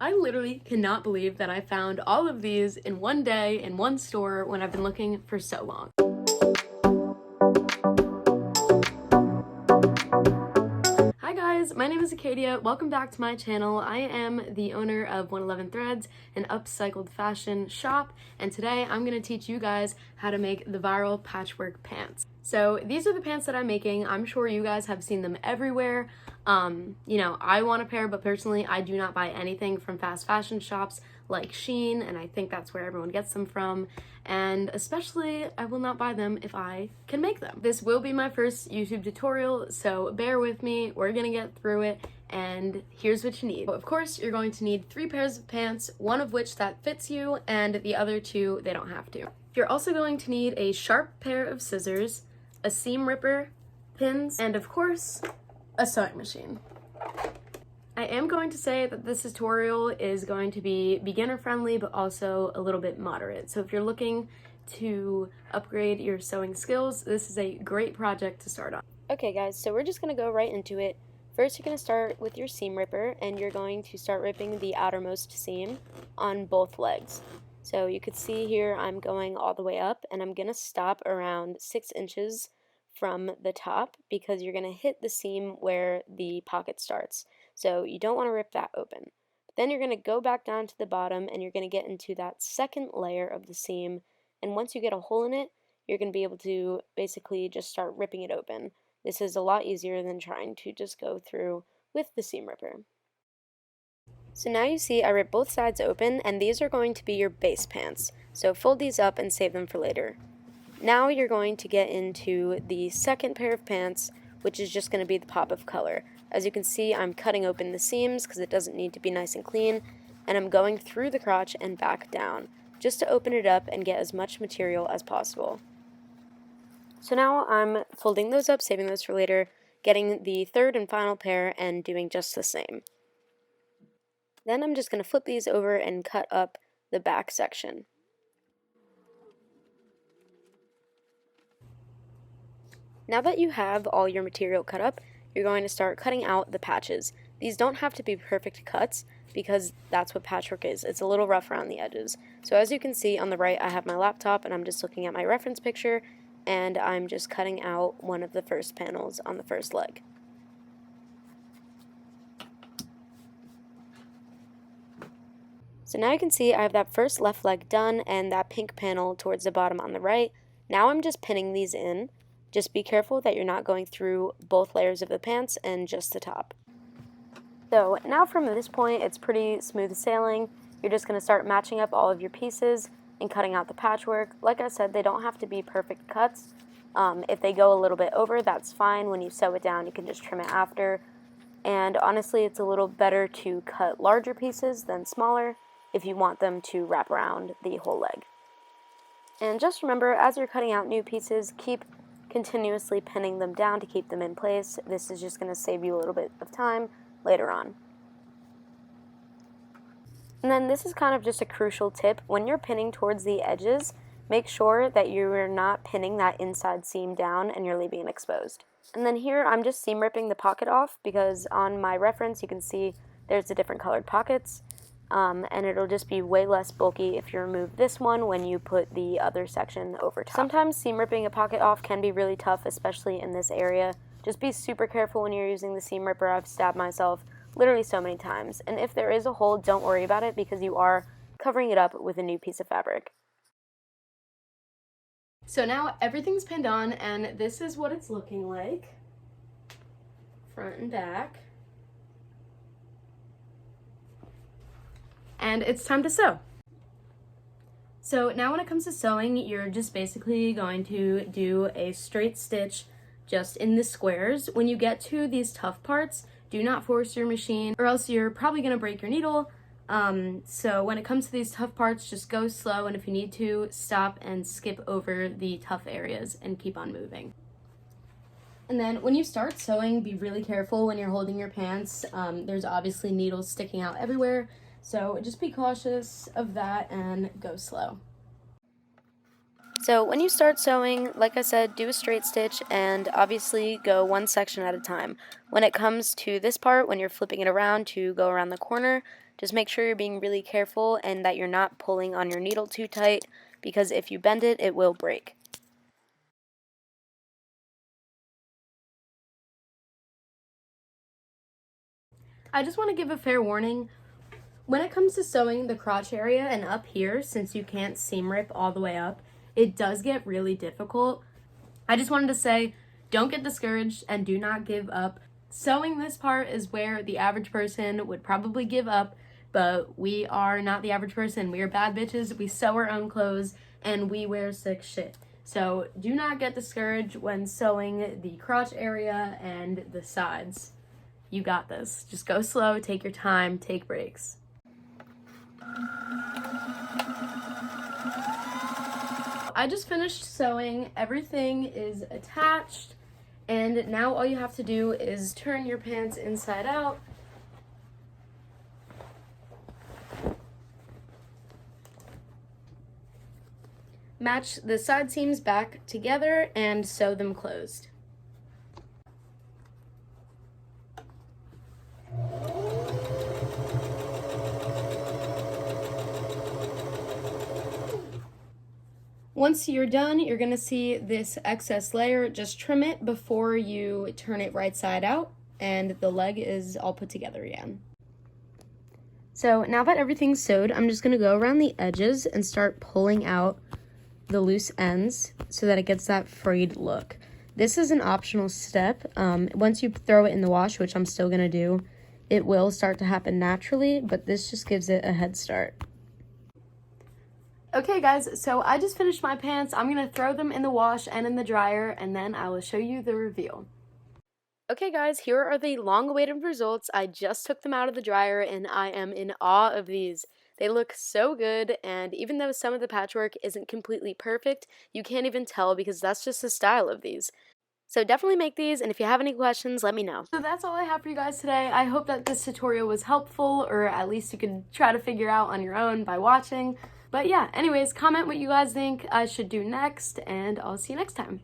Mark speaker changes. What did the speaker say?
Speaker 1: I literally cannot believe that I found all of these in one day in one store when I've been looking for so long. Hi guys, my name is Acadia. Welcome back to my channel. I am the owner of 111 Threads, an upcycled fashion shop, and today I'm going to teach you guys how to make the viral patchwork pants. So these are the pants that I'm making. I'm sure you guys have seen them everywhere. I want a pair, but personally I do not buy anything from fast fashion shops like Shein, and I think that's where everyone gets them from, and especially I will not buy them if I can make them. This will be my first YouTube tutorial, so bear with me. We're gonna get through it, and here's what you need. Of course, you're going to need 3 pairs of pants, one of which that fits you, and the other 2 they don't have to. You're also going to need a sharp pair of scissors, a seam ripper, pins, and of course, a sewing machine. I am going to say that this tutorial is going to be beginner friendly, but also a little bit moderate. So if you're looking to upgrade your sewing skills, this is a great project to start on.
Speaker 2: Okay guys, so we're just going to go right into it. First you're going to start with your seam ripper, and you're going to start ripping the outermost seam on both legs. So you could see here I'm going all the way up, and I'm going to stop around 6 inches from the top because you're going to hit the seam where the pocket starts. So you don't want to rip that open. But then you're going to go back down to the bottom, and you're going to get into that second layer of the seam, and once you get a hole in it, you're going to be able to basically just start ripping it open. This is a lot easier than trying to just go through with the seam ripper. So now you see I ripped both sides open, and these are going to be your base pants. So fold these up and save them for later. Now you're going to get into the second pair of pants, which is just going to be the pop of color. As you can see, I'm cutting open the seams because it doesn't need to be nice and clean, and I'm going through the crotch and back down, just to open it up and get as much material as possible. So now I'm folding those up, saving those for later, getting the third and final pair and doing just the same. Then I'm just going to flip these over and cut up the back section. Now that you have all your material cut up, you're going to start cutting out the patches. These don't have to be perfect cuts because that's what patchwork is. It's a little rough around the edges. So as you can see on the right, I have my laptop and I'm just looking at my reference picture, and I'm just cutting out one of the first panels on the first leg. So now you can see I have that first left leg done and that pink panel towards the bottom on the right. Now I'm just pinning these in. Just be careful that you're not going through both layers of the pants and just the top. So now from this point, it's pretty smooth sailing. You're just going to start matching up all of your pieces and cutting out the patchwork. Like I said, they don't have to be perfect cuts. If they go a little bit over, that's fine. When you sew it down, you can just trim it after. And honestly, it's a little better to cut larger pieces than smaller if you want them to wrap around the whole leg. And just remember, as you're cutting out new pieces, keep continuously pinning them down to keep them in place. This is just going to save you a little bit of time later on. And then this is kind of just a crucial tip. When you're pinning towards the edges, make sure that you're not pinning that inside seam down and you're leaving it exposed. And then here I'm just seam ripping the pocket off because on my reference you can see there's the different colored pockets. And it'll just be way less bulky if you remove this one when you put the other section over top. Sometimes seam ripping a pocket off can be really tough, especially in this area. Just be super careful when you're using the seam ripper. I've stabbed myself literally so many times. And if there is a hole, don't worry about it because you are covering it up with a new piece of fabric.
Speaker 1: So now everything's pinned on, and this is what it's looking like, front and back. And it's time to sew. So now when it comes to sewing, you're just basically going to do a straight stitch just in the squares. When you get to these tough parts, do not force your machine or else you're probably going to break your needle. So when it comes to these tough parts, just go slow, and if you need to, stop and skip over the tough areas and keep on moving. And then when you start sewing, be really careful when you're holding your pants. There's obviously needles sticking out everywhere. So just be cautious of that and go slow.
Speaker 2: So when you start sewing, like I said, do a straight stitch and obviously go one section at a time. When it comes to this part, when you're flipping it around to go around the corner, Just make sure you're being really careful and that you're not pulling on your needle too tight, because if you bend it, it will break.
Speaker 1: I just want to give a fair warning. When it comes to sewing the crotch area and up here, since you can't seam rip all the way up, it does get really difficult. I just wanted to say, don't get discouraged and do not give up. Sewing this part is where the average person would probably give up, but we are not the average person. We are bad bitches. We sew our own clothes and we wear sick shit. So do not get discouraged when sewing the crotch area and the sides. You got this. Just go slow, take your time, take breaks. I just finished sewing. Everything is attached, and now all you have to do is turn your pants inside out. Match the side seams back together and sew them closed. Once you're done, you're going to see this excess layer. Just trim it before you turn it right side out, and the leg is all put together again. So now that everything's sewed, I'm just going to go around the edges and start pulling out the loose ends so that it gets that frayed look. This is an optional step. Once you throw it in the wash, which I'm still going to do, it will start to happen naturally, but this just gives it a head start. Okay guys, so I just finished my pants. I'm going to throw them in the wash and in the dryer, and then I will show you the reveal. Okay guys, here are the long-awaited results. I just took them out of the dryer and I am in awe of these. They look so good, and even though some of the patchwork isn't completely perfect, you can't even tell because that's just the style of these. So definitely make these, and if you have any questions, let me know. So that's all I have for you guys today. I hope that this tutorial was helpful, or at least you could try to figure out on your own by watching. But yeah, anyways, comment what you guys think I should do next, and I'll see you next time.